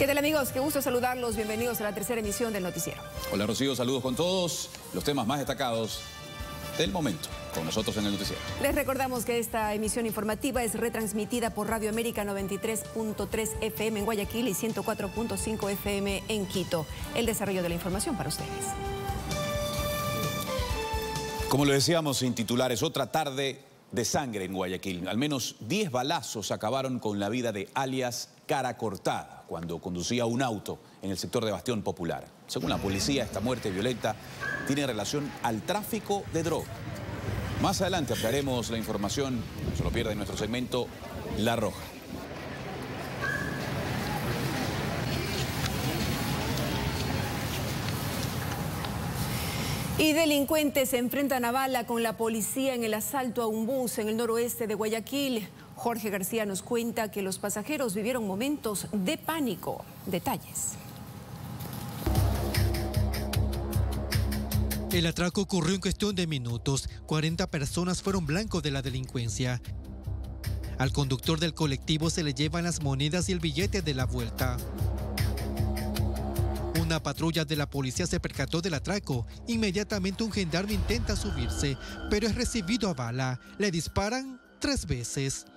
¿Qué tal, amigos? Qué gusto saludarlos. Bienvenidos a la tercera emisión del noticiero. Hola, Rocío. Saludos con todos. Los temas más destacados del momento con nosotros en el noticiero. Les recordamos que esta emisión informativa es retransmitida por Radio América 93.3 FM en Guayaquil y 104.5 FM en Quito. El desarrollo de la información para ustedes. Como lo decíamos sin titulares, otra tarde de sangre en Guayaquil. Al menos 10 balazos acabaron con la vida de alias Cara Cortada cuando conducía un auto en el sector de Bastión Popular. Según la policía, esta muerte violenta tiene relación al tráfico de droga. Más adelante ampliaremos la información, no se lo pierda en nuestro segmento La Roja. Y delincuentes se enfrentan a bala con la policía en el asalto a un bus en el noroeste de Guayaquil. Jorge García nos cuenta que los pasajeros vivieron momentos de pánico. Detalles. El atraco ocurrió en cuestión de minutos. 40 personas fueron blancos de la delincuencia. Al conductor del colectivo se le llevan las monedas y el billete de la vuelta. Una patrulla de la policía se percató del atraco. Inmediatamente un gendarme intenta subirse, pero es recibido a bala. Le disparan 3 veces.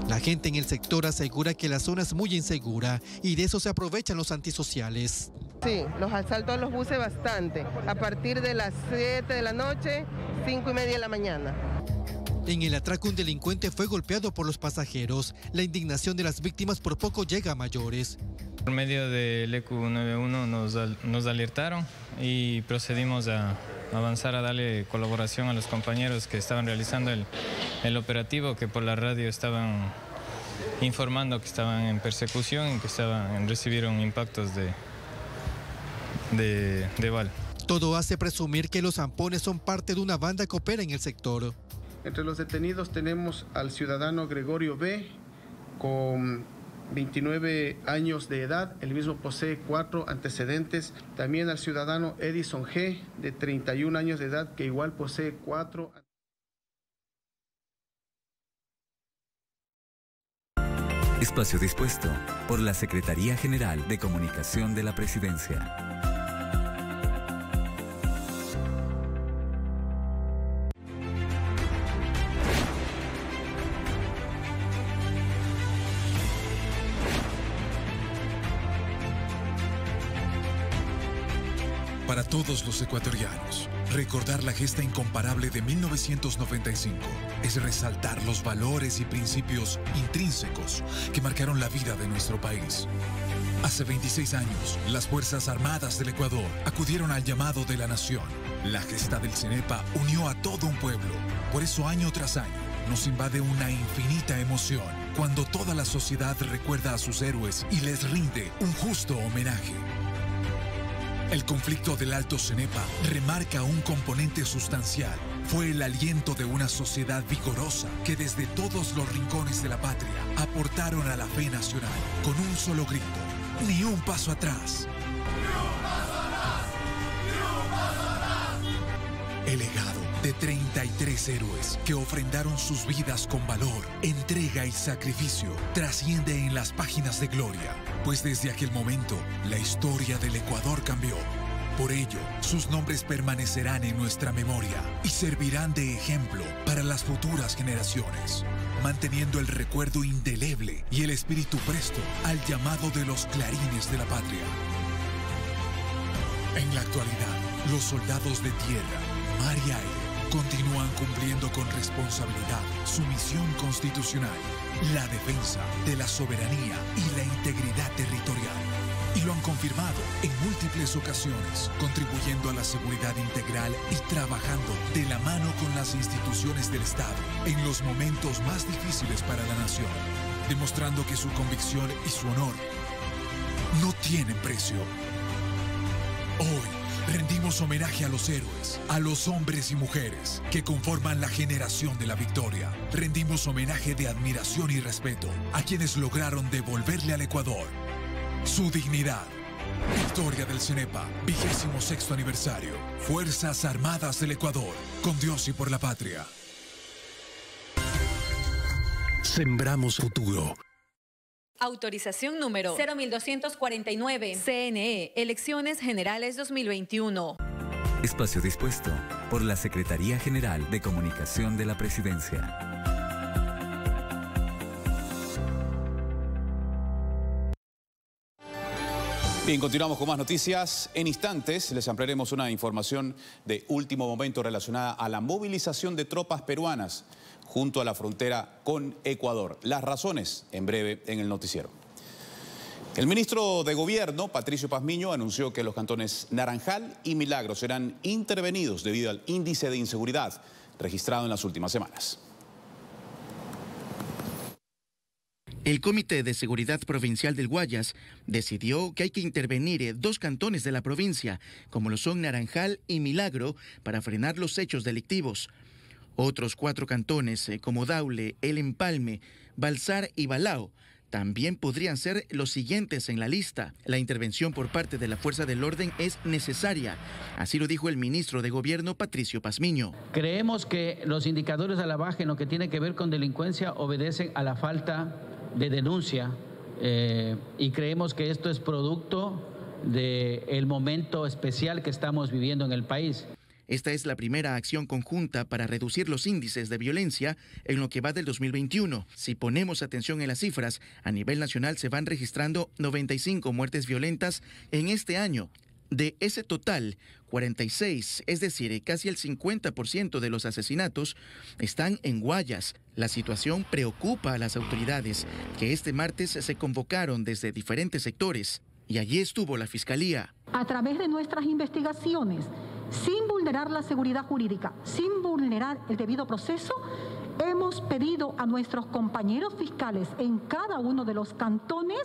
La gente en el sector asegura que la zona es muy insegura y de eso se aprovechan los antisociales. Sí, los asaltos a los buses bastante. A partir de las 7 de la noche, 5:30 de la mañana. En el atraco un delincuente fue golpeado por los pasajeros. La indignación de las víctimas por poco llega a mayores. Por medio del EQ91 nos alertaron y procedimos a avanzar a darle colaboración a los compañeros que estaban realizando el operativo, que por la radio estaban informando que estaban en persecución y que recibieron impactos de bala. Todo hace presumir que los zampones son parte de una banda que opera en el sector. Entre los detenidos tenemos al ciudadano Gregorio B., con 29 años de edad. El mismo posee 4 antecedentes. También al ciudadano Edison G., de 31 años de edad, que igual posee 4 antecedentes. Espacio dispuesto por la Secretaría General de Comunicación de la Presidencia. Para todos los ecuatorianos, recordar la gesta incomparable de 1995 es resaltar los valores y principios intrínsecos que marcaron la vida de nuestro país. Hace 26 años, las Fuerzas Armadas del Ecuador acudieron al llamado de la nación. La gesta del CENEPA unió a todo un pueblo. Por eso, año tras año, nos invade una infinita emoción cuando toda la sociedad recuerda a sus héroes y les rinde un justo homenaje. El conflicto del Alto Cenepa remarca un componente sustancial. Fue el aliento de una sociedad vigorosa que desde todos los rincones de la patria aportaron a la fe nacional con un solo grito: ¡ni un paso atrás! ¡Ni un paso atrás! ¡Ni un paso atrás! El legado de 33 héroes que ofrendaron sus vidas con valor, entrega y sacrificio trasciende en las páginas de gloria, pues desde aquel momento la historia del Ecuador cambió. Por ello, sus nombres permanecerán en nuestra memoria y servirán de ejemplo para las futuras generaciones, manteniendo el recuerdo indeleble y el espíritu presto al llamado de los clarines de la patria. En la actualidad, los soldados de tierra, mar y aire continúan cumpliendo con responsabilidad su misión constitucional, la defensa de la soberanía y la integridad territorial. Y lo han confirmado en múltiples ocasiones, contribuyendo a la seguridad integral y trabajando de la mano con las instituciones del Estado en los momentos más difíciles para la nación, demostrando que su convicción y su honor no tienen precio. Hoy rendimos homenaje a los héroes, a los hombres y mujeres que conforman la generación de la victoria. Rendimos homenaje de admiración y respeto a quienes lograron devolverle al Ecuador su dignidad. Historia del CENEPA, 26º aniversario. Fuerzas Armadas del Ecuador, con Dios y por la patria. Sembramos futuro. Autorización número 01249. CNE, Elecciones Generales 2021. Espacio dispuesto por la Secretaría General de Comunicación de la Presidencia. Bien, continuamos con más noticias. En instantes les ampliaremos una información de último momento relacionada a la movilización de tropas peruanas junto a la frontera con Ecuador. Las razones, en breve, en el noticiero. El ministro de Gobierno, Patricio Pazmiño, anunció que los cantones Naranjal y Milagro serán intervenidos debido al índice de inseguridad registrado en las últimas semanas. El Comité de Seguridad Provincial del Guayas decidió que hay que intervenir 2 cantones de la provincia, como lo son Naranjal y Milagro, para frenar los hechos delictivos. Otros 4 cantones, como Daule, El Empalme, Balsar y Balao, también podrían ser los siguientes en la lista. La intervención por parte de la Fuerza del Orden es necesaria. Así lo dijo el ministro de Gobierno, Patricio Pazmiño. Creemos que los indicadores a la baja en lo que tiene que ver con delincuencia obedecen a la falta de denuncia y creemos que esto es producto del momento especial que estamos viviendo en el país. Esta es la primera acción conjunta para reducir los índices de violencia en lo que va del 2021. Si ponemos atención en las cifras, a nivel nacional se van registrando 95 muertes violentas en este año. De ese total, 46, es decir, casi el 50% de los asesinatos están en Guayas. La situación preocupa a las autoridades, que este martes se convocaron desde diferentes sectores y allí estuvo la Fiscalía. A través de nuestras investigaciones, sin vulnerar la seguridad jurídica, sin vulnerar el debido proceso, hemos pedido a nuestros compañeros fiscales en cada uno de los cantones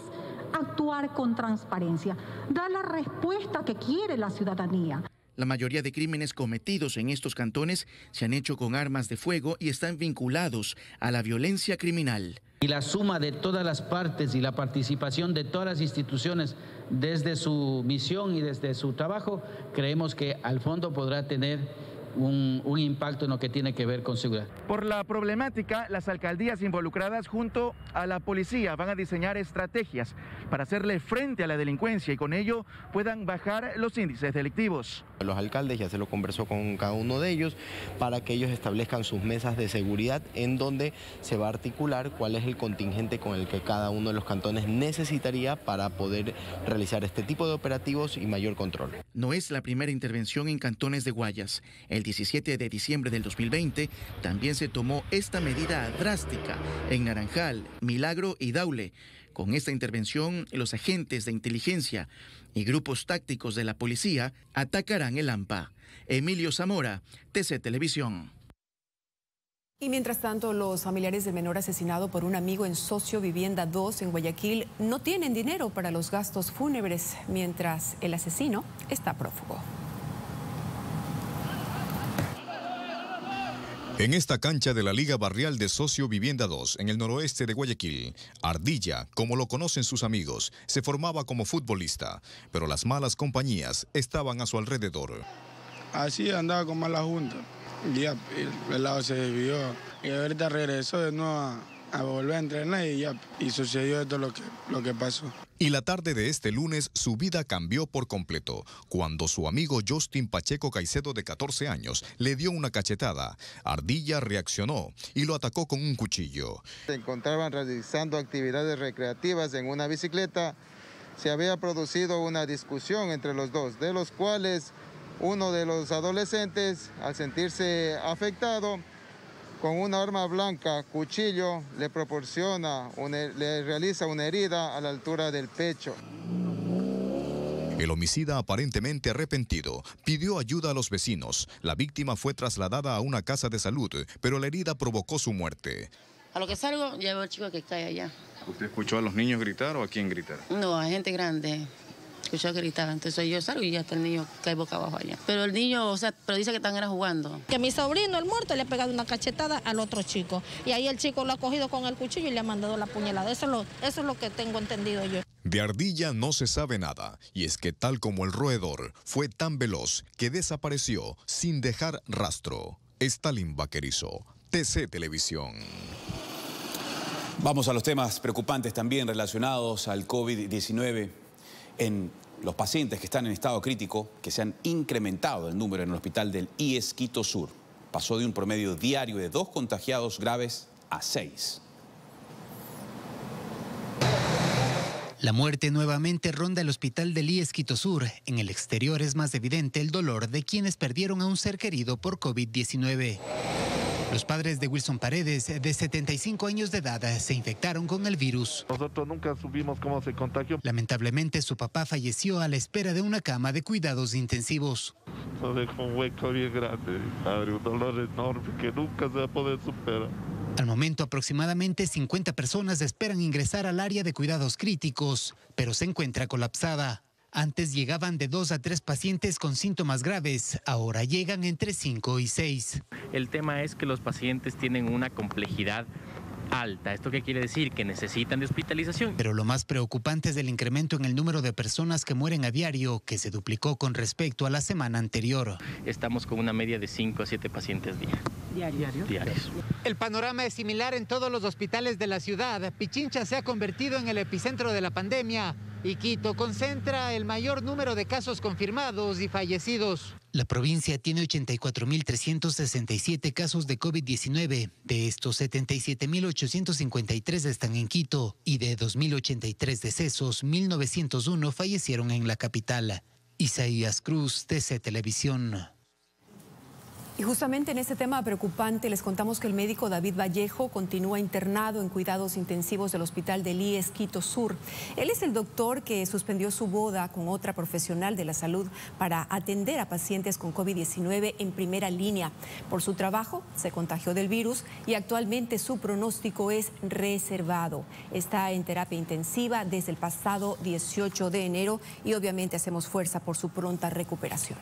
actuar con transparencia, dar la respuesta que quiere la ciudadanía. La mayoría de crímenes cometidos en estos cantones se han hecho con armas de fuego y están vinculados a la violencia criminal. Y la suma de todas las partes y la participación de todas las instituciones desde su misión y desde su trabajo, creemos que al fondo podrá tener un impacto en lo que tiene que ver con seguridad. Por la problemática, las alcaldías involucradas junto a la policía van a diseñar estrategias para hacerle frente a la delincuencia y con ello puedan bajar los índices delictivos. Los alcaldes ya se lo conversó con cada uno de ellos para que ellos establezcan sus mesas de seguridad en donde se va a articular cuál es el contingente con el que cada uno de los cantones necesitaría para poder realizar este tipo de operativos y mayor control. No es la primera intervención en cantones de Guayas. El 17 de diciembre del 2020 también se tomó esta medida drástica en Naranjal, Milagro y Daule. Con esta intervención, los agentes de inteligencia y grupos tácticos de la policía atacarán el AMPA. Emilio Zamora, TC Televisión. Y mientras tanto, los familiares del menor asesinado por un amigo en Socio Vivienda 2 en Guayaquil no tienen dinero para los gastos fúnebres, mientras el asesino está prófugo. En esta cancha de la Liga Barrial de Socio Vivienda 2, en el noroeste de Guayaquil, Ardilla, como lo conocen sus amigos, se formaba como futbolista, pero las malas compañías estaban a su alrededor. Así andaba con mala junta, ya el pelado se desvió y ahorita regresó de nuevo a volver a entrenar y sucedió esto lo que pasó. Y la tarde de este lunes su vida cambió por completo cuando su amigo Justin Pacheco Caicedo, de 14 años, le dio una cachetada. Ardilla reaccionó y lo atacó con un cuchillo. Se encontraban realizando actividades recreativas en una bicicleta. Se había producido una discusión entre los dos, de los cuales uno de los adolescentes, al sentirse afectado, con una arma blanca, cuchillo, le realiza una herida a la altura del pecho. El homicida, aparentemente arrepentido, pidió ayuda a los vecinos. La víctima fue trasladada a una casa de salud, pero la herida provocó su muerte. A lo que salgo, ya veo al chico que cae allá. ¿Usted escuchó a los niños gritar o a quién gritar? No, a gente grande. Escuchó gritar, entonces yo salgo y ya está el niño cae boca abajo allá. Pero el niño, pero dice que están jugando. Que mi sobrino, el muerto, le ha pegado una cachetada al otro chico. Y ahí el chico lo ha cogido con el cuchillo y le ha mandado la puñalada. Eso es lo que tengo entendido yo. De Ardilla no se sabe nada, y es que tal como el roedor, fue tan veloz que desapareció sin dejar rastro. Stalin Vaquerizo, TC Televisión. Vamos a los temas preocupantes también relacionados al COVID-19. En los pacientes que están en estado crítico, que se han incrementado el número en el hospital del IES Quito Sur. Pasó de un promedio diario de 2 contagiados graves a 6. La muerte nuevamente ronda el hospital del IES Quito Sur. En el exterior es más evidente el dolor de quienes perdieron a un ser querido por COVID-19. Los padres de Wilson Paredes, de 75 años de edad, se infectaron con el virus. Nosotros nunca supimos cómo se contagió. Lamentablemente, su papá falleció a la espera de una cama de cuidados intensivos. Nos dejó un hueco bien grande, padre, un dolor enorme que nunca se va a poder superar. Al momento, aproximadamente 50 personas esperan ingresar al área de cuidados críticos, pero se encuentra colapsada. Antes llegaban de 2 a 3 pacientes con síntomas graves, ahora llegan entre 5 y 6. El tema es que los pacientes tienen una complejidad alta. ¿Esto qué quiere decir? Que necesitan de hospitalización. Pero lo más preocupante es el incremento en el número de personas que mueren a diario, que se duplicó con respecto a la semana anterior. Estamos con una media de 5 a 7 pacientes diarios. El panorama es similar en todos los hospitales de la ciudad. Pichincha se ha convertido en el epicentro de la pandemia y Quito concentra el mayor número de casos confirmados y fallecidos. La provincia tiene 84.367 casos de COVID-19. De estos, 77.853 están en Quito y de 2.083 decesos, 1.901 fallecieron en la capital. Isaías Cruz, TC Televisión. Y justamente en este tema preocupante les contamos que el médico David Vallejo continúa internado en cuidados intensivos del hospital del IES Quito Sur. Él es el doctor que suspendió su boda con otra profesional de la salud para atender a pacientes con COVID-19 en primera línea. Por su trabajo se contagió del virus y actualmente su pronóstico es reservado. Está en terapia intensiva desde el pasado 18 de enero y obviamente hacemos fuerza por su pronta recuperación.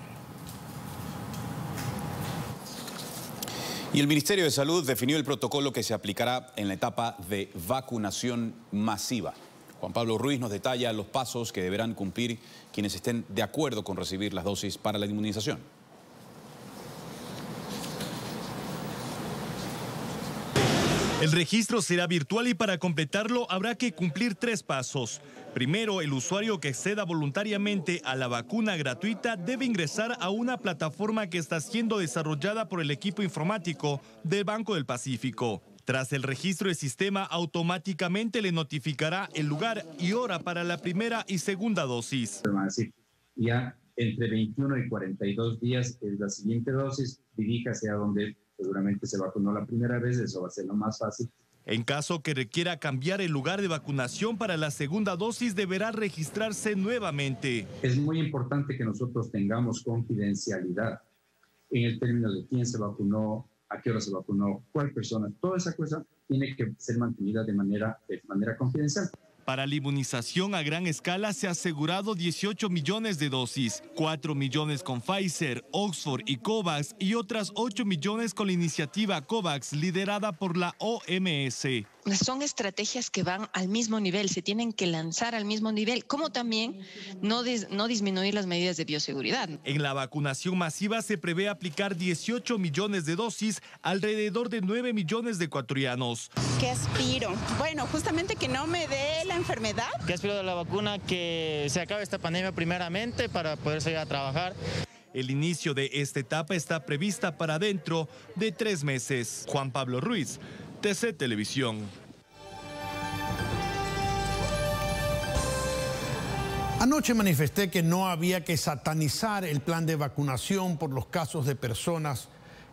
Y el Ministerio de Salud definió el protocolo que se aplicará en la etapa de vacunación masiva. Juan Pablo Ruiz nos detalla los pasos que deberán cumplir quienes estén de acuerdo con recibir las dosis para la inmunización. El registro será virtual y para completarlo habrá que cumplir 3 pasos. Primero, el usuario que acceda voluntariamente a la vacuna gratuita debe ingresar a una plataforma que está siendo desarrollada por el equipo informático del Banco del Pacífico. Tras el registro, el sistema automáticamente le notificará el lugar y hora para la primera y segunda dosis. Ya entre 21 y 42 días es la siguiente dosis, diríjase a donde seguramente se vacunó la primera vez, eso va a ser lo más fácil. En caso que requiera cambiar el lugar de vacunación para la segunda dosis, deberá registrarse nuevamente. Es muy importante que nosotros tengamos confidencialidad en el término de quién se vacunó, a qué hora se vacunó, cuál persona. Toda esa cosa tiene que ser mantenida de manera confidencial. Para la inmunización a gran escala se ha asegurado 18 millones de dosis, 4 millones con Pfizer, Oxford y COVAX y otras 8 millones con la iniciativa COVAX liderada por la OMS. Son estrategias que van al mismo nivel, se tienen que lanzar al mismo nivel, como también no disminuir las medidas de bioseguridad. En la vacunación masiva se prevé aplicar 18 millones de dosis, alrededor de 9 millones de ecuatorianos. ¿Qué aspiro? Bueno, justamente que no me dé la enfermedad. ¿Qué aspiro de la vacuna? Que se acabe esta pandemia primeramente para poder seguir a trabajar. El inicio de esta etapa está prevista para dentro de 3 meses. Juan Pablo Ruiz, TC Televisión. Anoche manifesté que no había que satanizar el plan de vacunación por los casos de personas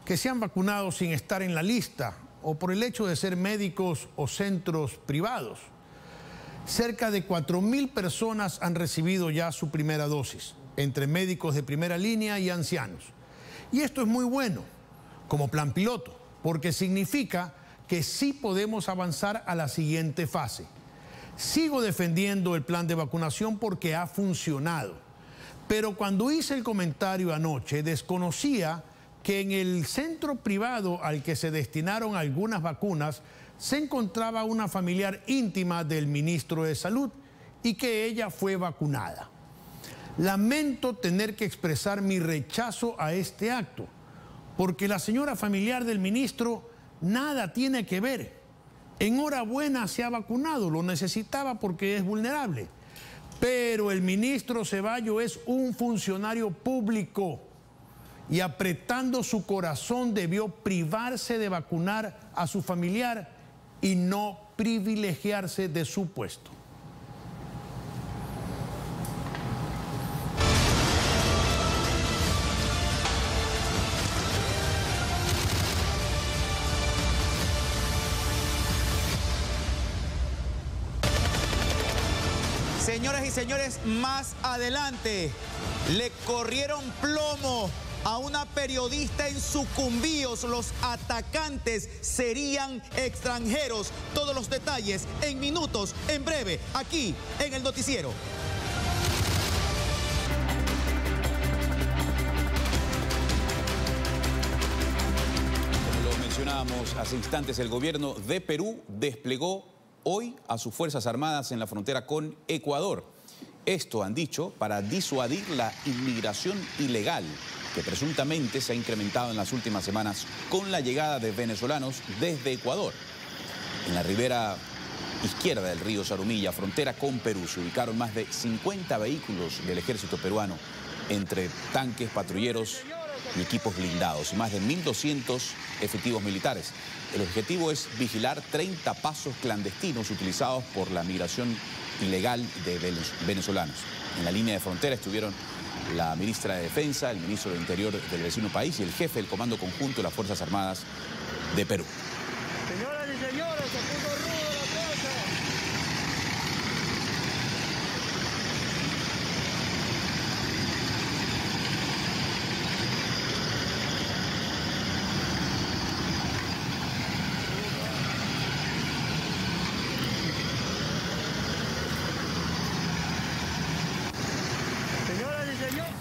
que se han vacunado sin estar en la lista o por el hecho de ser médicos o centros privados. Cerca de 4.000 personas han recibido ya su primera dosis, entre médicos de primera línea y ancianos. Y esto es muy bueno, como plan piloto, porque significa que sí podemos avanzar a la siguiente fase. Sigo defendiendo el plan de vacunación porque ha funcionado, pero cuando hice el comentario anoche desconocía que en el centro privado al que se destinaron algunas vacunas se encontraba una familiar íntima del ministro de Salud y que ella fue vacunada. Lamento tener que expresar mi rechazo a este acto, porque la señora familiar del ministro nada tiene que ver. enhorabuena, se ha vacunado, lo necesitaba porque es vulnerable. Pero el ministro Ceballos es un funcionario público y apretando su corazón debió privarse de vacunar a su familiar y no privilegiarse de su puesto. Señoras y señores, más adelante le corrieron plomo a una periodista en Sucumbíos. Los atacantes serían extranjeros. Todos los detalles en minutos, en breve, aquí en el noticiero. Como lo mencionábamos hace instantes, el gobierno de Perú desplegó hoy a sus Fuerzas Armadas en la frontera con Ecuador. Esto, han dicho, para disuadir la inmigración ilegal que presuntamente se ha incrementado en las últimas semanas con la llegada de venezolanos desde Ecuador. En la ribera izquierda del río Zarumilla, frontera con Perú, se ubicaron más de 50 vehículos del ejército peruano, entre tanques, patrulleros y equipos blindados, y más de 1.200 efectivos militares. El objetivo es vigilar 30 pasos clandestinos utilizados por la migración ilegal de venezolanos. En la línea de frontera estuvieron la ministra de Defensa, el ministro del Interior del vecino país y el jefe del Comando Conjunto de las Fuerzas Armadas de Perú. Señoras y señores, se puso rudo la cosa.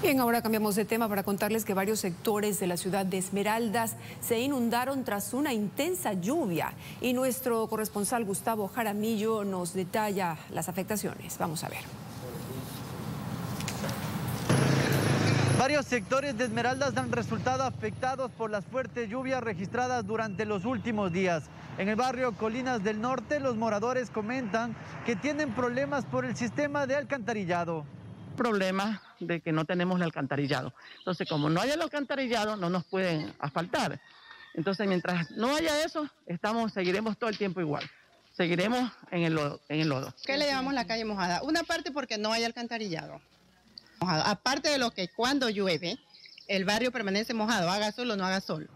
Bien, ahora cambiamos de tema para contarles que varios sectores de la ciudad de Esmeraldas se inundaron tras una intensa lluvia. Y nuestro corresponsal Gustavo Jaramillo nos detalla las afectaciones. Vamos a ver. Varios sectores de Esmeraldas han resultado afectados por las fuertes lluvias registradas durante los últimos días. En el barrio Colinas del Norte, los moradores comentan que tienen problemas por el sistema de alcantarillado. Problema de que no tenemos el alcantarillado. Entonces, como no haya el alcantarillado, no nos pueden asfaltar. Entonces, mientras no haya eso, seguiremos todo el tiempo igual. Seguiremos en el lodo. ¿Qué le llamamos la calle mojada? Una parte porque no hay alcantarillado. Mojado. Aparte de lo que cuando llueve, el barrio permanece mojado, haga sol o no haga sol.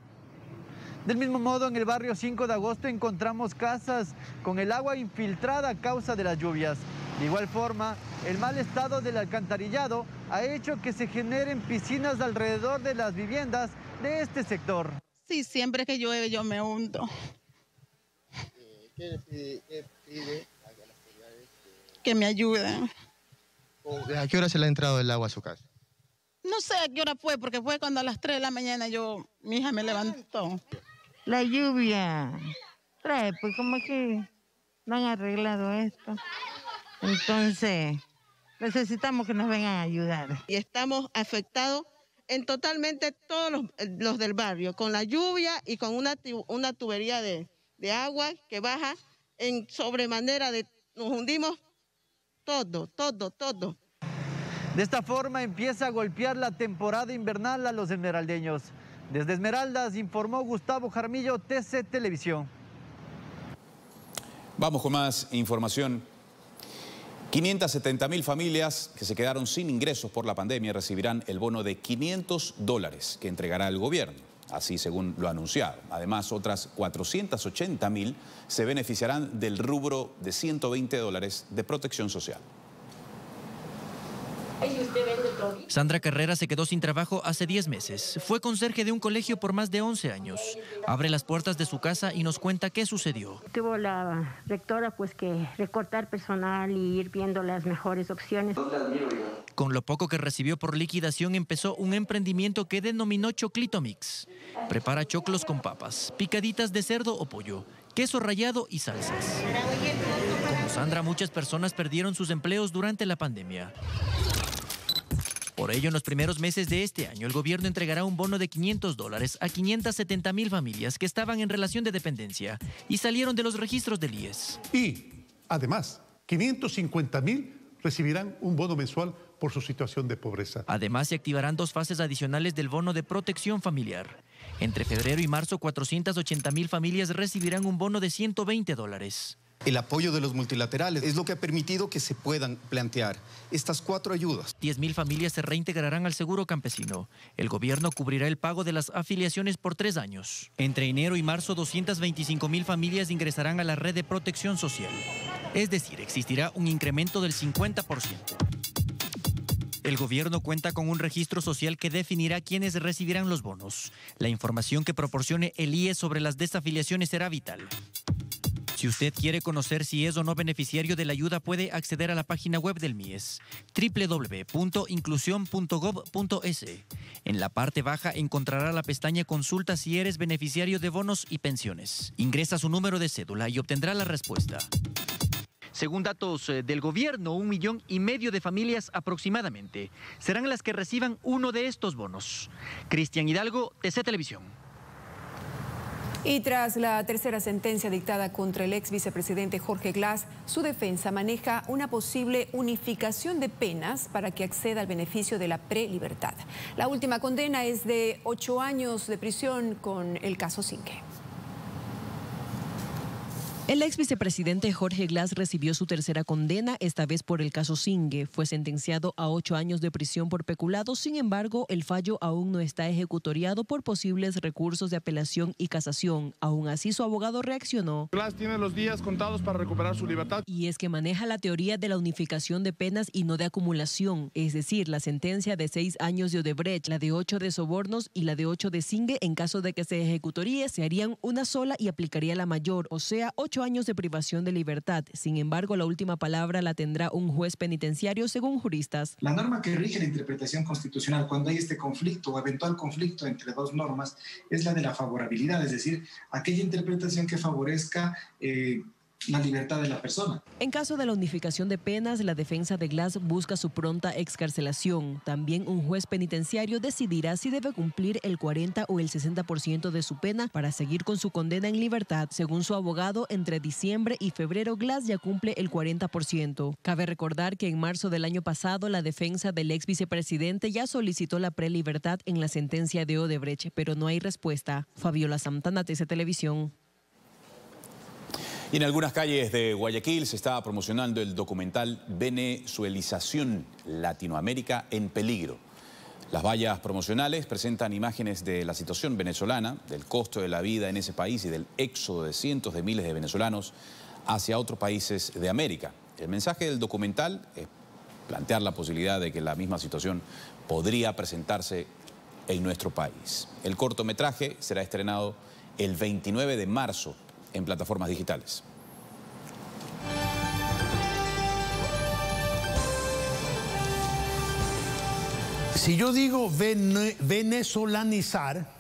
Del mismo modo, en el barrio 5 de agosto encontramos casas con el agua infiltrada a causa de las lluvias. De igual forma, el mal estado del alcantarillado ha hecho que se generen piscinas alrededor de las viviendas de este sector. Sí, siempre que llueve yo me hundo. ¿Qué pide? Que me ayuden. ¿A qué hora se le ha entrado el agua a su casa? No sé a qué hora fue, porque fue cuando a las 3 de la mañana mi hija me levantó. La lluvia trae, pues como que no han arreglado esto. Entonces, necesitamos que nos vengan a ayudar. Y estamos afectados en totalmente todos los del barrio, con la lluvia y con una tubería de agua que baja en sobremanera, nos hundimos todo. De esta forma empieza a golpear la temporada invernal a los esmeraldeños. Desde Esmeraldas informó Gustavo Jaramillo, TC Televisión. Vamos con más información. 570.000 familias que se quedaron sin ingresos por la pandemia recibirán el bono de $500 que entregará el gobierno, así según lo anunciado. Además, otras 480.000 se beneficiarán del rubro de $120 de protección social. Sandra Carrera se quedó sin trabajo hace 10 meses. Fue conserje de un colegio por más de 11 años. Abre las puertas de su casa y nos cuenta qué sucedió. Tuvo la rectora pues que recortar personal y ir viendo las mejores opciones. Con lo poco que recibió por liquidación empezó un emprendimiento que denominó Choclito Mix. Prepara choclos con papas, picaditas de cerdo o pollo, queso rallado y salsas. Como Sandra, muchas personas perdieron sus empleos durante la pandemia. Por ello, en los primeros meses de este año, el gobierno entregará un bono de $500 a 570,000 familias que estaban en relación de dependencia y salieron de los registros del IES. Y, además, 550,000 recibirán un bono mensual por su situación de pobreza. Además, se activarán 2 fases adicionales del bono de protección familiar. Entre febrero y marzo, 480,000 familias recibirán un bono de $120. El apoyo de los multilaterales es lo que ha permitido que se puedan plantear estas 4 ayudas. 10,000 familias se reintegrarán al seguro campesino. El gobierno cubrirá el pago de las afiliaciones por 3 años. Entre enero y marzo, 225,000 familias ingresarán a la red de protección social. Es decir, existirá un incremento del 50%. El gobierno cuenta con un registro social que definirá quiénes recibirán los bonos. La información que proporcione el IES sobre las desafiliaciones será vital. Si usted quiere conocer si es o no beneficiario de la ayuda, puede acceder a la página web del MIES, www.inclusion.gov.es. En la parte baja encontrará la pestaña Consulta si eres beneficiario de bonos y pensiones. Ingresa su número de cédula y obtendrá la respuesta. Según datos del gobierno, 1,5 millones de familias aproximadamente serán las que reciban uno de estos bonos. Cristian Hidalgo, TC Televisión. Y tras la tercera sentencia dictada contra el ex vicepresidente Jorge Glass, su defensa maneja una posible unificación de penas para que acceda al beneficio de la prelibertad. La última condena es de 8 años de prisión con el caso Zingue. El ex vicepresidente Jorge Glass recibió su tercera condena, esta vez por el caso Zingue. Fue sentenciado a 8 años de prisión por peculado. Sin embargo, el fallo aún no está ejecutoriado por posibles recursos de apelación y casación. Aún así, su abogado reaccionó. Glass tiene los días contados para recuperar su libertad. Y es que maneja la teoría de la unificación de penas y no de acumulación. Es decir, la sentencia de 6 años de Odebrecht, la de 8 de sobornos y la de 8 de Zingue, en caso de que se ejecutoríe, se harían una sola y aplicaría la mayor, o sea, 8 años de privación de libertad. Sin embargo, la última palabra la tendrá un juez penitenciario, según juristas. La norma que rige la interpretación constitucional cuando hay este conflicto o eventual conflicto entre 2 normas es la de la favorabilidad, es decir, aquella interpretación que favorezca la libertad de la persona. En caso de la unificación de penas, la defensa de Glass busca su pronta excarcelación. También un juez penitenciario decidirá si debe cumplir el 40 o el 60% de su pena para seguir con su condena en libertad. Según su abogado, entre diciembre y febrero Glass ya cumple el 40%. Cabe recordar que en marzo del año pasado la defensa del ex vicepresidente ya solicitó la prelibertad en la sentencia de Odebrecht, pero no hay respuesta. Fabiola Santana, TC Televisión. Y en algunas calles de Guayaquil se está promocionando el documental Venezuelización, Latinoamérica en peligro. Las vallas promocionales presentan imágenes de la situación venezolana, del costo de la vida en ese país y del éxodo de cientos de miles de venezolanos hacia otros países de América. El mensaje del documental es plantear la posibilidad de que la misma situación podría presentarse en nuestro país. El cortometraje será estrenado el 29 de marzo en plataformas digitales. Si yo digo venezolanizar,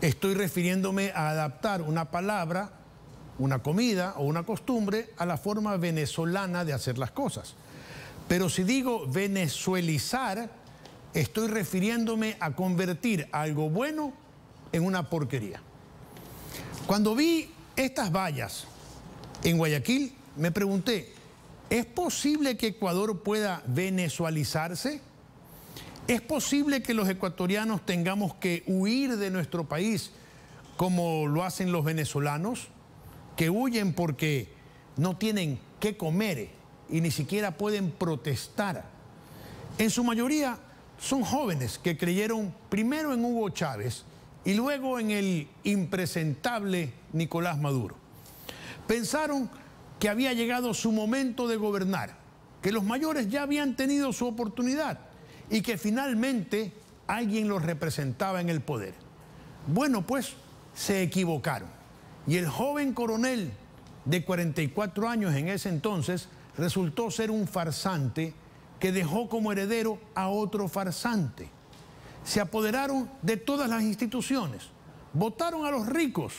estoy refiriéndome a adaptar una palabra, una comida o una costumbre a la forma venezolana de hacer las cosas. Pero si digo venezuelizar, estoy refiriéndome a convertir algo bueno en una porquería. Cuando vi estas vallas en Guayaquil, me pregunté, ¿es posible que Ecuador pueda venezualizarse? ¿Es posible que los ecuatorianos tengamos que huir de nuestro país como lo hacen los venezolanos? Que huyen porque no tienen qué comer y ni siquiera pueden protestar. En su mayoría son jóvenes que creyeron primero en Hugo Chávez y luego en el impresentable Nicolás Maduro. Pensaron que había llegado su momento de gobernar, que los mayores ya habían tenido su oportunidad y que finalmente alguien los representaba en el poder. Bueno, pues se equivocaron. Y el joven coronel de 44 años en ese entonces resultó ser un farsante que dejó como heredero a otro farsante. Se apoderaron de todas las instituciones, votaron a los ricos,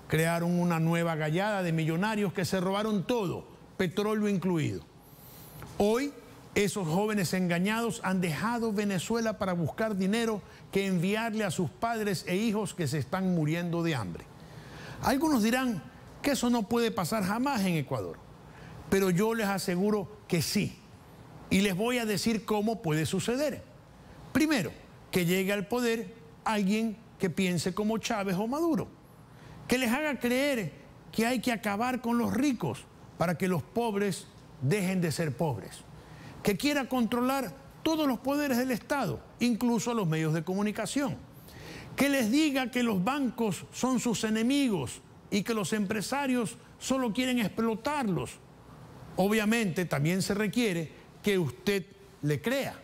crearon una nueva gallada de millonarios que se robaron todo, petróleo incluido. Hoy Esos jóvenes engañados han dejado Venezuela para buscar dinero que enviarle a sus padres e hijos que se están muriendo de hambre. Algunos dirán que eso no puede pasar jamás en Ecuador, pero yo les aseguro que sí. Y les voy a decir cómo puede suceder. Primero, que llegue al poder alguien que piense como Chávez o Maduro, que les haga creer que hay que acabar con los ricos para que los pobres dejen de ser pobres, que quiera controlar todos los poderes del Estado, incluso los medios de comunicación, que les diga que los bancos son sus enemigos y que los empresarios solo quieren explotarlos. Obviamente también se requiere que usted le crea.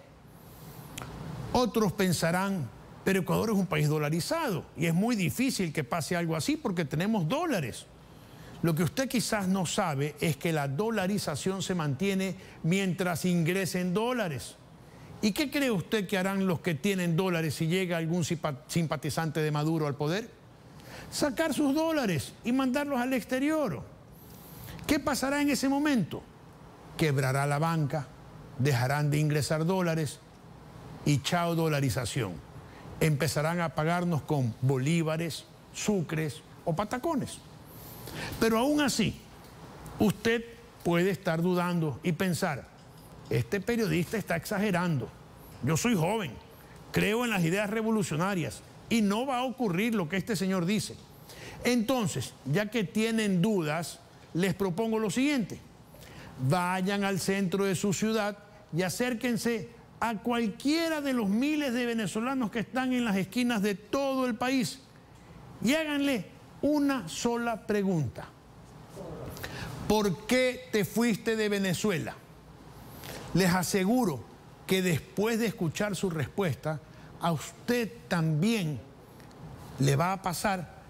Otros pensarán, pero Ecuador es un país dolarizado y es muy difícil que pase algo así porque tenemos dólares. Lo que usted quizás no sabe es que la dolarización se mantiene mientras ingresen dólares. ¿Y qué cree usted que harán los que tienen dólares si llega algún simpatizante de Maduro al poder? Sacar sus dólares y mandarlos al exterior. ¿Qué pasará en ese momento? Quebrará la banca, dejarán de ingresar dólares y chao dolarización. Empezarán a pagarnos con bolívares, sucres o patacones. Pero aún así, usted puede estar dudando y pensar, este periodista está exagerando. Yo soy joven, creo en las ideas revolucionarias y no va a ocurrir lo que este señor dice. Entonces, ya que tienen dudas, les propongo lo siguiente. Vayan al centro de su ciudad y acérquense a cualquiera de los miles de venezolanos que están en las esquinas de todo el país y háganle una sola pregunta. ¿Por qué te fuiste de Venezuela? Les aseguro que después de escuchar su respuesta, a usted también le va a pasar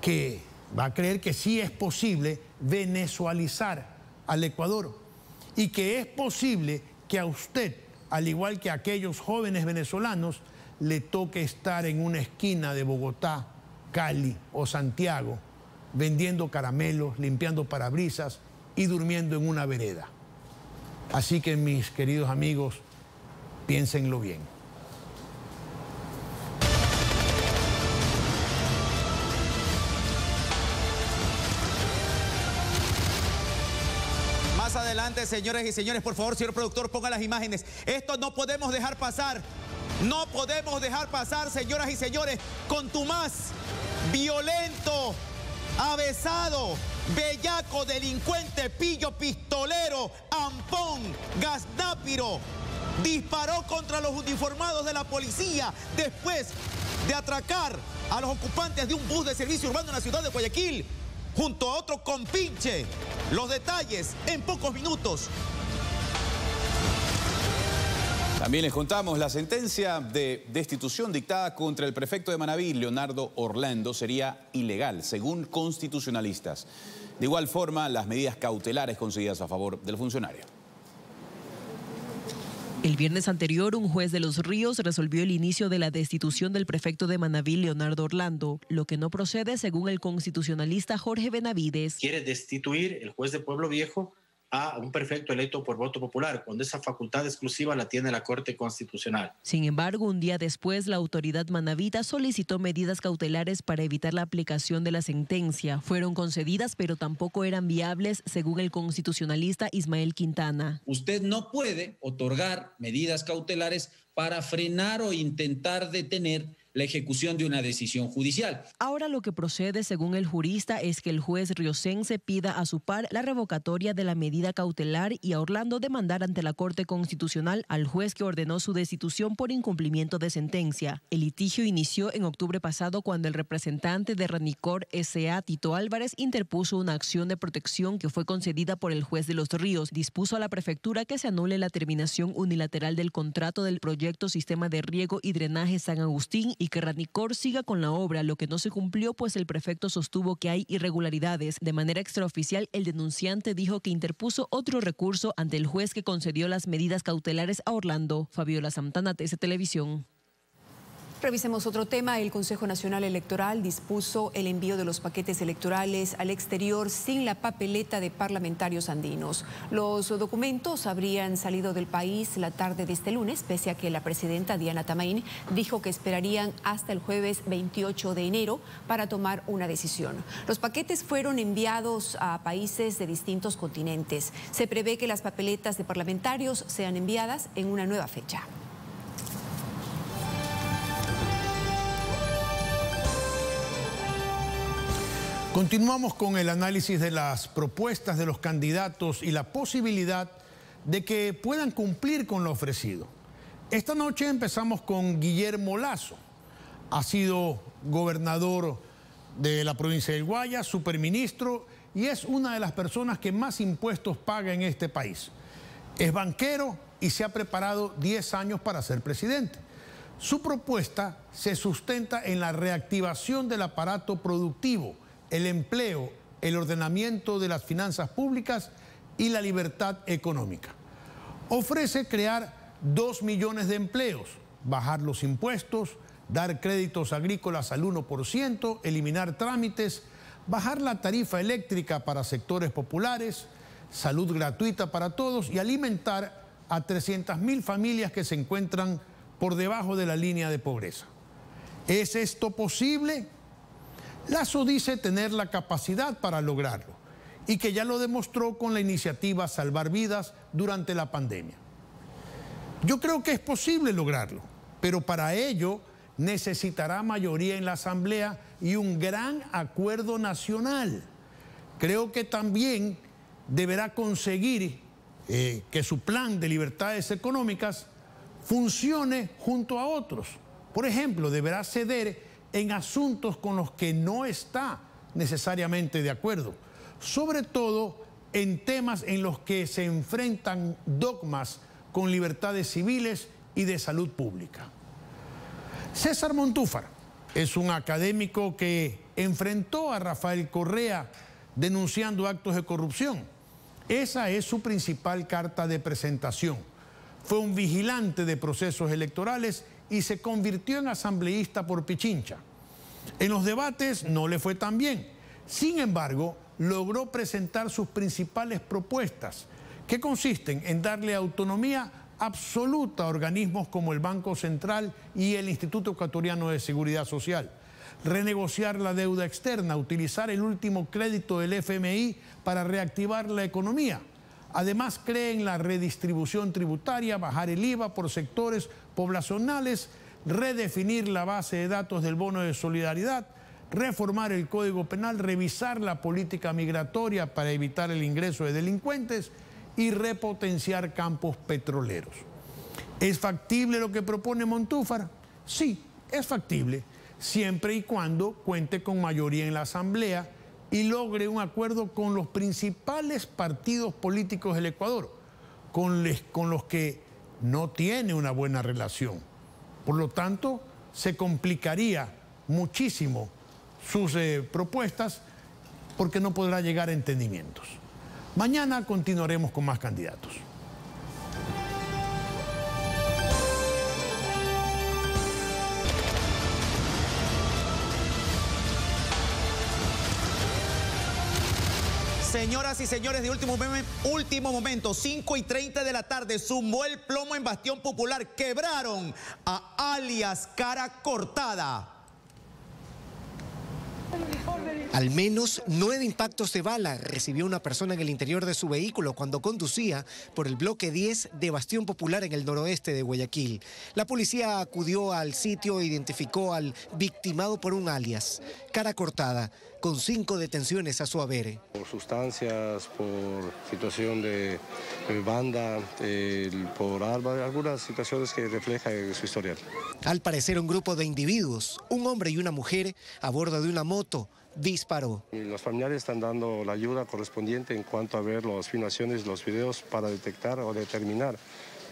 que va a creer que sí es posible venezualizar al Ecuador y que es posible que a usted, al igual que a aquellos jóvenes venezolanos, le toque estar en una esquina de Bogotá, Cali o Santiago, vendiendo caramelos, limpiando parabrisas y durmiendo en una vereda. Así que, mis queridos amigos, piénsenlo bien. Más adelante, señores y señores, por favor, señor productor, ponga las imágenes. Esto no podemos dejar pasar. No podemos dejar pasar, señoras y señores, contumaz, violento, avesado, bellaco, delincuente, pillo, pistolero, ampón, gaznápiro. Disparó contra los uniformados de la policía después de atracar a los ocupantes de un bus de servicio urbano en la ciudad de Guayaquil, junto a otro compinche. Los detalles en pocos minutos. También les contamos, la sentencia de destitución dictada contra el prefecto de Manaví, Leonardo Orlando, sería ilegal, según constitucionalistas. De igual forma, las medidas cautelares concedidas a favor del funcionario. El viernes anterior, un juez de Los Ríos resolvió el inicio de la destitución del prefecto de Manaví, Leonardo Orlando, lo que no procede según el constitucionalista Jorge Benavides. Quiere destituir el juez de Pueblo Viejo a un prefecto electo por voto popular, cuando esa facultad exclusiva la tiene la Corte Constitucional. Sin embargo, un día después, la autoridad manavita solicitó medidas cautelares para evitar la aplicación de la sentencia. Fueron concedidas, pero tampoco eran viables, según el constitucionalista Ismael Quintana. Usted no puede otorgar medidas cautelares para frenar o intentar detener la ejecución de una decisión judicial. Ahora lo que procede, según el jurista, es que el juez riocense pida a su par la revocatoria de la medida cautelar y a Orlando demandar ante la Corte Constitucional al juez que ordenó su destitución por incumplimiento de sentencia. El litigio inició en octubre pasado cuando el representante de Ranicor S.A., Tito Álvarez, interpuso una acción de protección que fue concedida por el juez de Los Ríos. Dispuso a la prefectura que se anule la terminación unilateral del contrato del proyecto Sistema de Riego y Drenaje San Agustín y que Ranicor siga con la obra, lo que no se cumplió, pues el prefecto sostuvo que hay irregularidades. De manera extraoficial, el denunciante dijo que interpuso otro recurso ante el juez que concedió las medidas cautelares a Orlando. Fabiola Santana, TC Televisión. Revisemos otro tema. El Consejo Nacional Electoral dispuso el envío de los paquetes electorales al exterior sin la papeleta de parlamentarios andinos. Los documentos habrían salido del país la tarde de este lunes, pese a que la presidenta Diana Tamain dijo que esperarían hasta el jueves 28 de enero para tomar una decisión. Los paquetes fueron enviados a países de distintos continentes. Se prevé que las papeletas de parlamentarios sean enviadas en una nueva fecha. Continuamos con el análisis de las propuestas de los candidatos y la posibilidad de que puedan cumplir con lo ofrecido. Esta noche empezamos con Guillermo Lasso. Ha sido gobernador de la provincia del Guayas, superministro, y es una de las personas que más impuestos paga en este país. Es banquero y se ha preparado 10 años para ser presidente. Su propuesta se sustenta en la reactivación del aparato productivo, el empleo, el ordenamiento de las finanzas públicas y la libertad económica. Ofrece crear 2 millones de empleos, bajar los impuestos, dar créditos agrícolas al 1%, eliminar trámites, bajar la tarifa eléctrica para sectores populares, salud gratuita para todos y alimentar a 300.000 familias que se encuentran por debajo de la línea de pobreza. ¿Es esto posible? Lasso dice tener la capacidad para lograrlo y que ya lo demostró con la iniciativa Salvar Vidas durante la pandemia. Yo creo que es posible lograrlo, pero para ello necesitará mayoría en la Asamblea y un gran acuerdo nacional. Creo que también deberá conseguir que su plan de libertades económicas funcione junto a otros. Por ejemplo, deberá ceder en asuntos con los que no está necesariamente de acuerdo, sobre todo en temas en los que se enfrentan dogmas con libertades civiles y de salud pública. César Montúfar es un académico que enfrentó a Rafael Correa denunciando actos de corrupción. Esa es su principal carta de presentación. Fue un vigilante de procesos electorales y se convirtió en asambleísta por Pichincha. En los debates no le fue tan bien. Sin embargo, logró presentar sus principales propuestas, que consisten en darle autonomía absoluta a organismos como el Banco Central y el Instituto Ecuatoriano de Seguridad Social, renegociar la deuda externa, utilizar el último crédito del FMI para reactivar la economía. Además, cree en la redistribución tributaria, bajar el IVA por sectores poblacionales, redefinir la base de datos del bono de solidaridad, reformar el Código Penal, revisar la política migratoria para evitar el ingreso de delincuentes y repotenciar campos petroleros. ¿Es factible lo que propone Montúfar? Sí, es factible, siempre y cuando cuente con mayoría en la Asamblea y logre un acuerdo con los principales partidos políticos del Ecuador, con los que no tiene una buena relación. Por lo tanto, se complicaría muchísimo sus propuestas porque no podrá llegar a entendimientos. Mañana continuaremos con más candidatos. Señoras y señores, de último momento, 5:30 de la tarde, zumbó el plomo en Bastión Popular. Quebraron a alias Cara Cortada. Al menos 9 impactos de bala recibió una persona en el interior de su vehículo cuando conducía por el bloque 10 de Bastión Popular en el noroeste de Guayaquil. La policía acudió al sitio e identificó al victimado por un alias, Cara Cortada, con 5 detenciones a su haber. Por sustancias, por situación de banda, por arma, algunas situaciones que reflejan su historial. Al parecer un grupo de individuos, un hombre y una mujer, a bordo de una moto, disparó. Los familiares están dando la ayuda correspondiente en cuanto a ver las filmaciones, los videos para detectar o determinar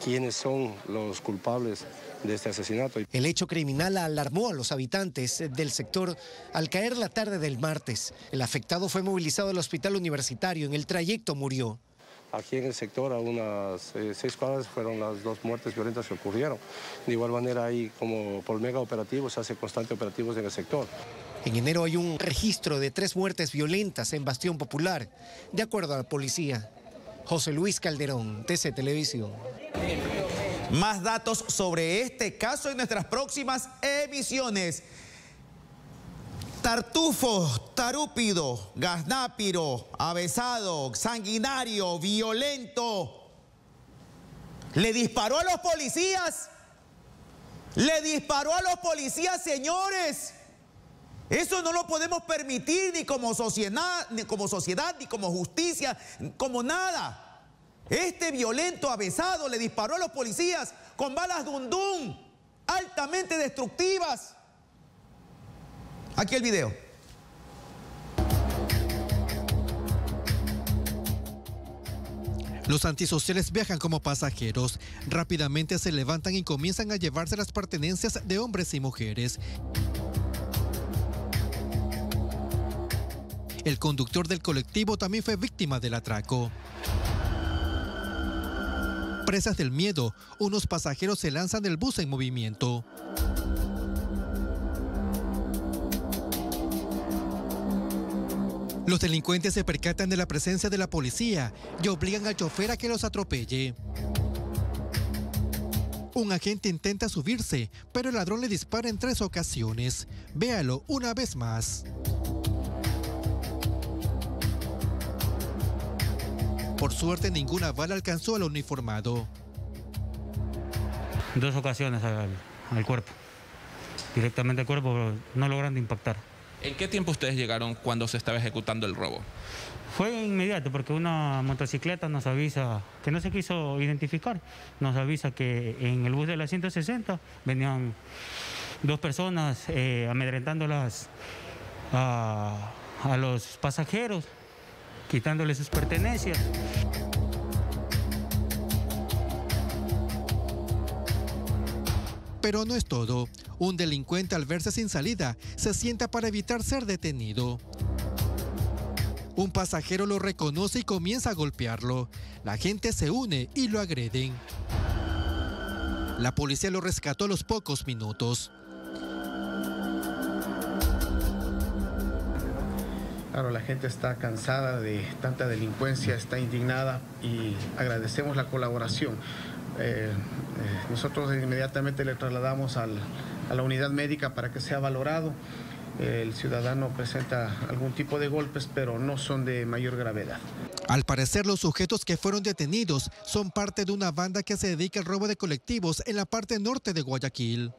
quiénes son los culpables de este asesinato. El hecho criminal alarmó a los habitantes del sector al caer la tarde del martes. El afectado fue movilizado al hospital universitario. En el trayecto murió. Aquí en el sector, a unas 6 cuadras, fueron las 2 muertes violentas que ocurrieron. De igual manera, ahí como por mega operativo se hace constante operativos en el sector. En enero hay un registro de 3 muertes violentas en Bastión Popular, de acuerdo a la policía. José Luis Calderón, TC Televisión. Más datos sobre este caso en nuestras próximas emisiones. Tartufo, tarúpido, gaznápiro, avesado, sanguinario, violento. Le disparó a los policías. Le disparó a los policías, señores. Eso no lo podemos permitir ni como sociedad, ni como justicia, como nada. Este violento avesado le disparó a los policías con balas dundún, altamente destructivas. Aquí el video. Los antisociales viajan como pasajeros. Rápidamente se levantan y comienzan a llevarse las pertenencias de hombres y mujeres. El conductor del colectivo también fue víctima del atraco. Presas del miedo, unos pasajeros se lanzan del bus en movimiento. Los delincuentes se percatan de la presencia de la policía y obligan al chofer a que los atropelle. Un agente intenta subirse, pero el ladrón le dispara en 3 ocasiones. Véalo una vez más. Por suerte, ninguna bala alcanzó al uniformado. 2 ocasiones al cuerpo. Directamente al cuerpo, no logrando impactar. ¿En qué tiempo ustedes llegaron cuando se estaba ejecutando el robo? Fue inmediato porque una motocicleta nos avisa, que no se quiso identificar, nos avisa que en el bus de la 160 venían 2 personas amedrentándolas a los pasajeros, quitándoles sus pertenencias. Pero no es todo. Un delincuente, al verse sin salida, se sienta para evitar ser detenido. Un pasajero lo reconoce y comienza a golpearlo. La gente se une y lo agreden. La policía lo rescató a los pocos minutos. Claro, la gente está cansada de tanta delincuencia, está indignada y agradecemos la colaboración. Nosotros inmediatamente le trasladamos a la unidad médica para que sea valorado. El ciudadano presenta algún tipo de golpes, pero no son de mayor gravedad. Al parecer, los sujetos que fueron detenidos son parte de una banda que se dedica al robo de colectivos en la parte norte de Guayaquil.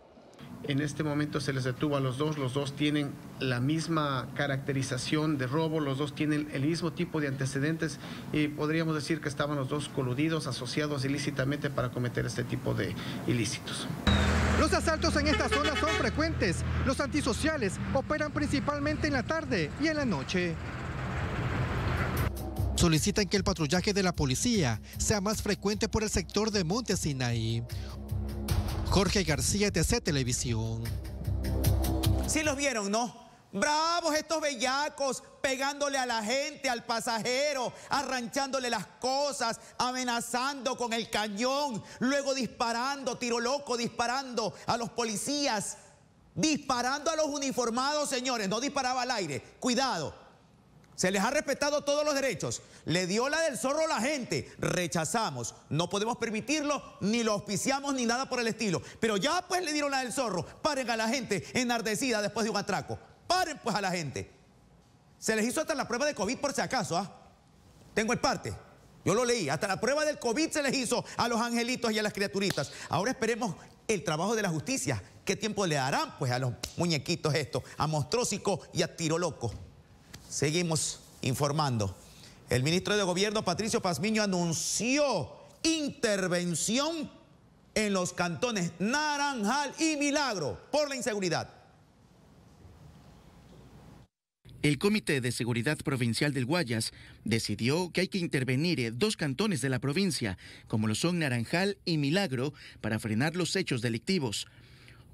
En este momento se les detuvo a los dos tienen la misma caracterización de robo, los 2 tienen el mismo tipo de antecedentes y podríamos decir que estaban los 2 coludidos, asociados ilícitamente para cometer este tipo de ilícitos. Los asaltos en esta zona son frecuentes. Los antisociales operan principalmente en la tarde y en la noche. Solicitan que el patrullaje de la policía sea más frecuente por el sector de Monte Sinaí. Jorge García, TC Televisión. Sí los vieron, ¿no? Bravos estos bellacos, pegándole a la gente, al pasajero, arranchándole las cosas, amenazando con el cañón, luego disparando, tiro loco, disparando a los policías, disparando a los uniformados, señores, no disparaba al aire, cuidado. Se les ha respetado todos los derechos. Le dio la del zorro a la gente. Rechazamos. No podemos permitirlo, ni lo auspiciamos, ni nada por el estilo. Pero ya pues le dieron la del zorro. Paren a la gente enardecida después de un atraco. Paren pues a la gente. Se les hizo hasta la prueba de COVID por si acaso, ¿ah? Tengo el parte. Yo lo leí. Hasta la prueba del COVID se les hizo a los angelitos y a las criaturitas. Ahora esperemos el trabajo de la justicia. ¿Qué tiempo le darán pues a los muñequitos estos? A Monstrósico y a Tiro Loco. Seguimos informando. El ministro de Gobierno, Patricio Pazmiño, anunció intervención en los cantones Naranjal y Milagro por la inseguridad. El Comité de Seguridad Provincial del Guayas decidió que hay que intervenir 2 cantones de la provincia, como lo son Naranjal y Milagro, para frenar los hechos delictivos.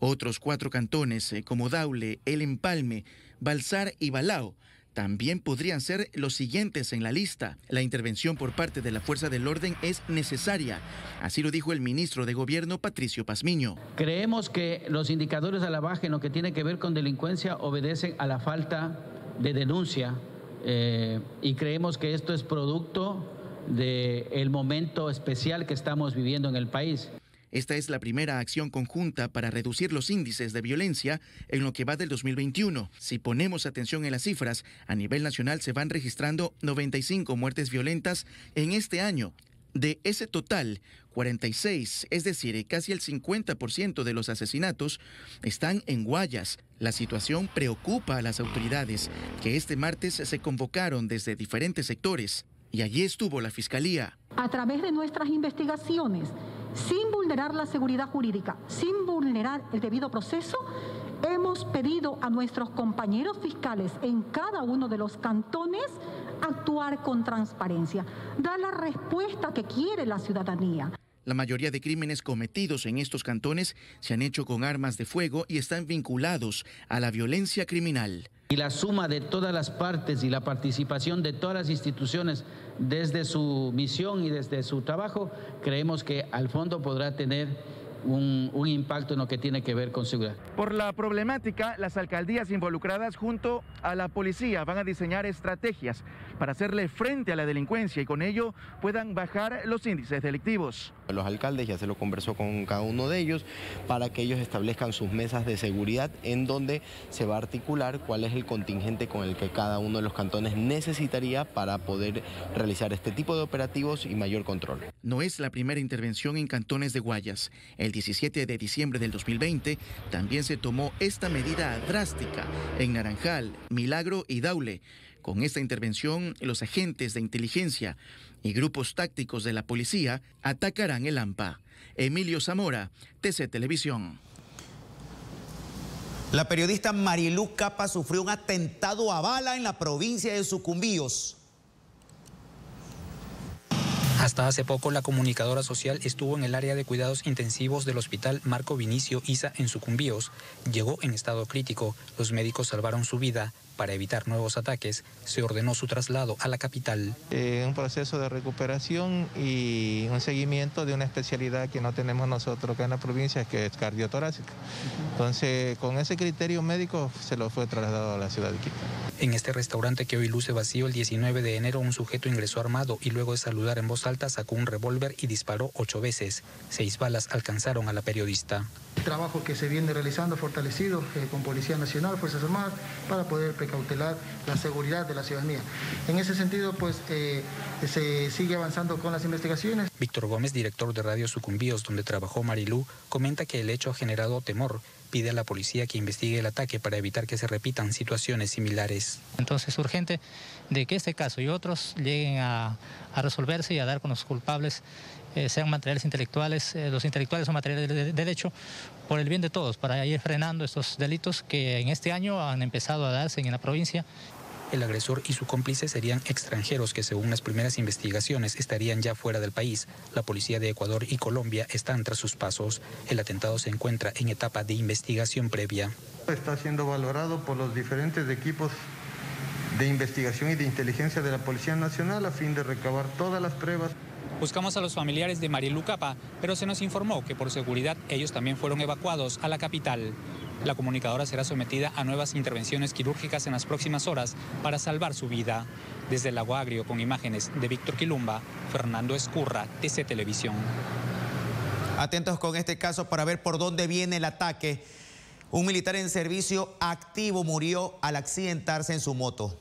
Otros 4 cantones, como Daule, El Empalme, Balsar y Balao, también podrían ser los siguientes en la lista. La intervención por parte de la fuerza del orden es necesaria. Así lo dijo el ministro de Gobierno, Patricio Pazmiño. Creemos que los indicadores a la baja en lo que tiene que ver con delincuencia obedecen a la falta de denuncia y creemos que esto es producto del momento especial que estamos viviendo en el país. Esta es la primera acción conjunta para reducir los índices de violencia en lo que va del 2021. Si ponemos atención en las cifras, a nivel nacional se van registrando 95 muertes violentas en este año. De ese total, 46, es decir, casi el 50% de los asesinatos están en Guayas. La situación preocupa a las autoridades, que este martes se convocaron desde diferentes sectores. Y allí estuvo la Fiscalía. A través de nuestras investigaciones, sin vulnerar la seguridad jurídica, sin vulnerar el debido proceso, hemos pedido a nuestros compañeros fiscales en cada uno de los cantones actuar con transparencia, dar la respuesta que quiere la ciudadanía. La mayoría de crímenes cometidos en estos cantones se han hecho con armas de fuego y están vinculados a la violencia criminal. Y la suma de todas las partes y la participación de todas las instituciones desde su misión y desde su trabajo, creemos que al fondo podrá tener un impacto en lo que tiene que ver con seguridad. Por la problemática, las alcaldías involucradas junto a la policía van a diseñar estrategias para hacerle frente a la delincuencia y con ello puedan bajar los índices delictivos. Los alcaldes ya se lo conversó con cada uno de ellos para que ellos establezcan sus mesas de seguridad en donde se va a articular cuál es el contingente con el que cada uno de los cantones necesitaría para poder realizar este tipo de operativos y mayor control. No es la primera intervención en cantones de Guayas. El 17 de diciembre del 2020 también se tomó esta medida drástica en Naranjal, Milagro y Daule. Con esta intervención, los agentes de inteligencia y grupos tácticos de la policía atacarán el AMPA. Emilio Zamora, TC Televisión. La periodista Marilú Capa sufrió un atentado a bala en la provincia de Sucumbíos. Hasta hace poco, la comunicadora social estuvo en el área de cuidados intensivos del Hospital Marco Vinicio Isa en Sucumbíos. Llegó en estado crítico. Los médicos salvaron su vida. Para evitar nuevos ataques, se ordenó su traslado a la capital. Un proceso de recuperación y un seguimiento de una especialidad que no tenemos nosotros acá en la provincia, que es cardiotorácica. Entonces, con ese criterio médico, se lo fue trasladado a la ciudad de Quito. En este restaurante que hoy luce vacío, el 19 de enero, un sujeto ingresó armado y luego de saludar en voz alta sacó un revólver y disparó 8 veces. 6 balas alcanzaron a la periodista. El trabajo que se viene realizando fortalecido con Policía Nacional, Fuerzas Armadas, para poder precautelar la seguridad de la ciudadanía. En ese sentido, pues se sigue avanzando con las investigaciones. Víctor Gómez, director de Radio Sucumbíos, donde trabajó Marilú, comenta que el hecho ha generado temor. Pide a la policía que investigue el ataque para evitar que se repitan situaciones similares. Entonces es urgente de que este caso y otros lleguen a resolverse y a dar con los culpables, sean materiales intelectuales, los intelectuales son materiales de derecho, por el bien de todos, para ir frenando estos delitos que en este año han empezado a darse en la provincia. El agresor y su cómplice serían extranjeros que, según las primeras investigaciones, estarían ya fuera del país. La policía de Ecuador y Colombia están tras sus pasos. El atentado se encuentra en etapa de investigación previa. Está siendo valorado por los diferentes equipos de investigación y de inteligencia de la Policía Nacional a fin de recabar todas las pruebas. Buscamos a los familiares de Marilú Capa, pero se nos informó que por seguridad ellos también fueron evacuados a la capital. La comunicadora será sometida a nuevas intervenciones quirúrgicas en las próximas horas para salvar su vida. Desde el Lago Agrio, con imágenes de Víctor Quilumba, Fernando Escurra, TC Televisión. Atentos con este caso para ver por dónde viene el ataque. Un militar en servicio activo murió al accidentarse en su moto.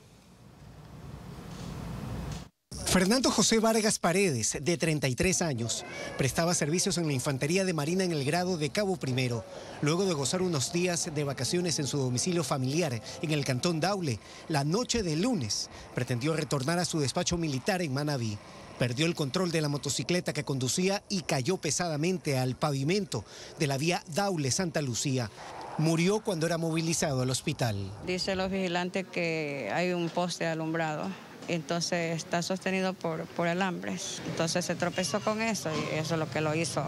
Fernando José Vargas Paredes, de 33 años, prestaba servicios en la Infantería de Marina en el grado de Cabo Primero. Luego de gozar unos días de vacaciones en su domicilio familiar en el cantón Daule, la noche del lunes pretendió retornar a su despacho militar en Manabí. Perdió el control de la motocicleta que conducía y cayó pesadamente al pavimento de la vía Daule-Santa Lucía. Murió cuando era movilizado al hospital. Dice los vigilantes que hay un poste alumbrado. Entonces está sostenido por alambres. Entonces se tropezó con eso y eso es lo que lo hizo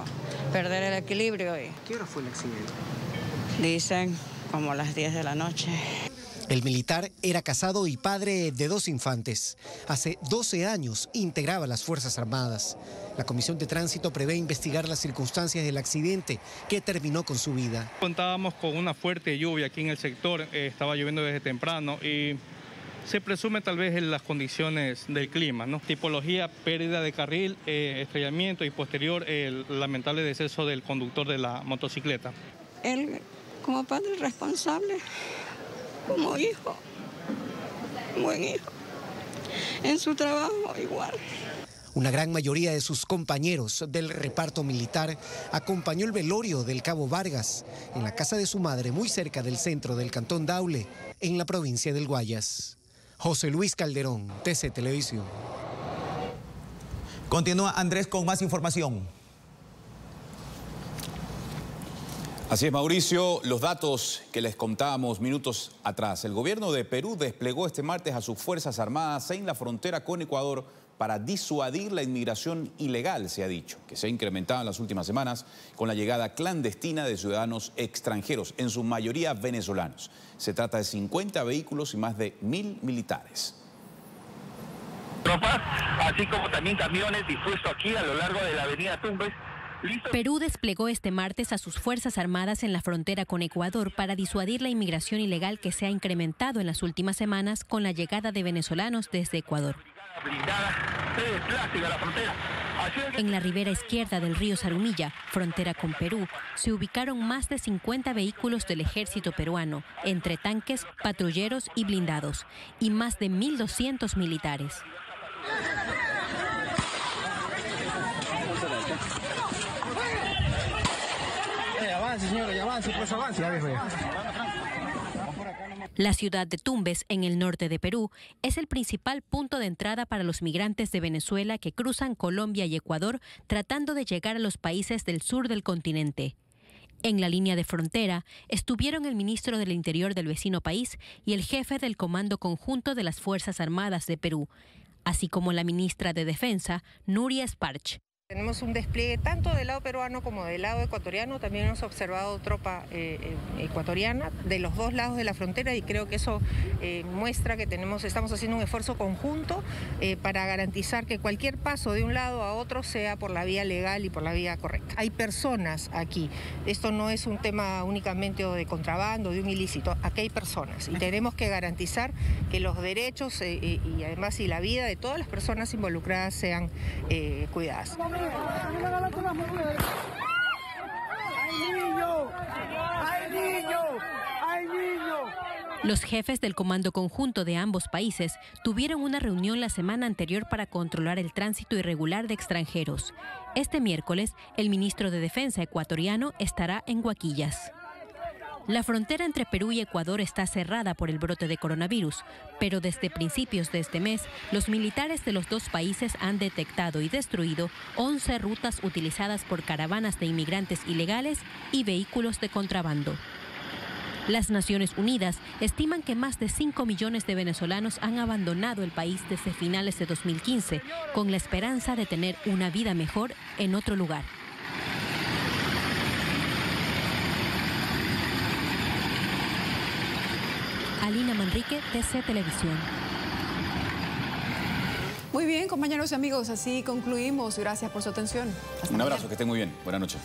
perder el equilibrio. ¿Qué hora fue el accidente? Dicen como las 10 de la noche. El militar era casado y padre de 2 infantes. Hace 12 años integraba las Fuerzas Armadas. La Comisión de Tránsito prevé investigar las circunstancias del accidente que terminó con su vida. Contábamos con una fuerte lluvia aquí en el sector, estaba lloviendo desde temprano y se presume tal vez en las condiciones del clima, ¿no? Tipología, pérdida de carril, estrellamiento y posterior el lamentable deceso del conductor de la motocicleta. Él, como padre responsable, como hijo, buen hijo, en su trabajo igual. Una gran mayoría de sus compañeros del reparto militar acompañó el velorio del cabo Vargas en la casa de su madre, muy cerca del centro del cantón Daule, en la provincia del Guayas. José Luis Calderón, TC Televisión. Continúa Andrés con más información. Así es, Mauricio, los datos que les contábamos minutos atrás. El gobierno de Perú desplegó este martes a sus Fuerzas Armadas en la frontera con Ecuador para disuadir la inmigración ilegal, se ha dicho, que se ha incrementado en las últimas semanas con la llegada clandestina de ciudadanos extranjeros, en su mayoría venezolanos. Se trata de 50 vehículos y más de 1000 militares. Tropas, así como también camiones dispuestos aquí a lo largo de la avenida Tumbes. Perú desplegó este martes a sus Fuerzas Armadas en la frontera con Ecuador para disuadir la inmigración ilegal que se ha incrementado en las últimas semanas con la llegada de venezolanos desde Ecuador. En la ribera izquierda del río Zarumilla, frontera con Perú, se ubicaron más de 50 vehículos del ejército peruano, entre tanques, patrulleros y blindados, y más de 1.200 militares. Avance, señora, avance, pues avance. La ciudad de Tumbes, en el norte de Perú, es el principal punto de entrada para los migrantes de Venezuela que cruzan Colombia y Ecuador tratando de llegar a los países del sur del continente. En la línea de frontera estuvieron el ministro del Interior del vecino país y el jefe del Comando Conjunto de las Fuerzas Armadas de Perú, así como la ministra de Defensa, Nuria Esparch. Tenemos un despliegue tanto del lado peruano como del lado ecuatoriano. También hemos observado tropa ecuatoriana de los dos lados de la frontera y creo que eso muestra que estamos haciendo un esfuerzo conjunto para garantizar que cualquier paso de un lado a otro sea por la vía legal y por la vía correcta. Hay personas aquí. Esto no es un tema únicamente de contrabando, de un ilícito. Aquí hay personas y tenemos que garantizar que los derechos y además la vida de todas las personas involucradas sean cuidadas. Los jefes del Comando Conjunto de ambos países tuvieron una reunión la semana anterior para controlar el tránsito irregular de extranjeros. Este miércoles, el ministro de Defensa ecuatoriano estará en Huaquillas. La frontera entre Perú y Ecuador está cerrada por el brote de coronavirus, pero desde principios de este mes, los militares de los dos países han detectado y destruido 11 rutas utilizadas por caravanas de inmigrantes ilegales y vehículos de contrabando. Las Naciones Unidas estiman que más de 5 millones de venezolanos han abandonado el país desde finales de 2015, con la esperanza de tener una vida mejor en otro lugar. Alina Manrique, TC Televisión. Muy bien, compañeros y amigos, así concluimos. Gracias por su atención. Un abrazo, que estén muy bien. Buenas noches.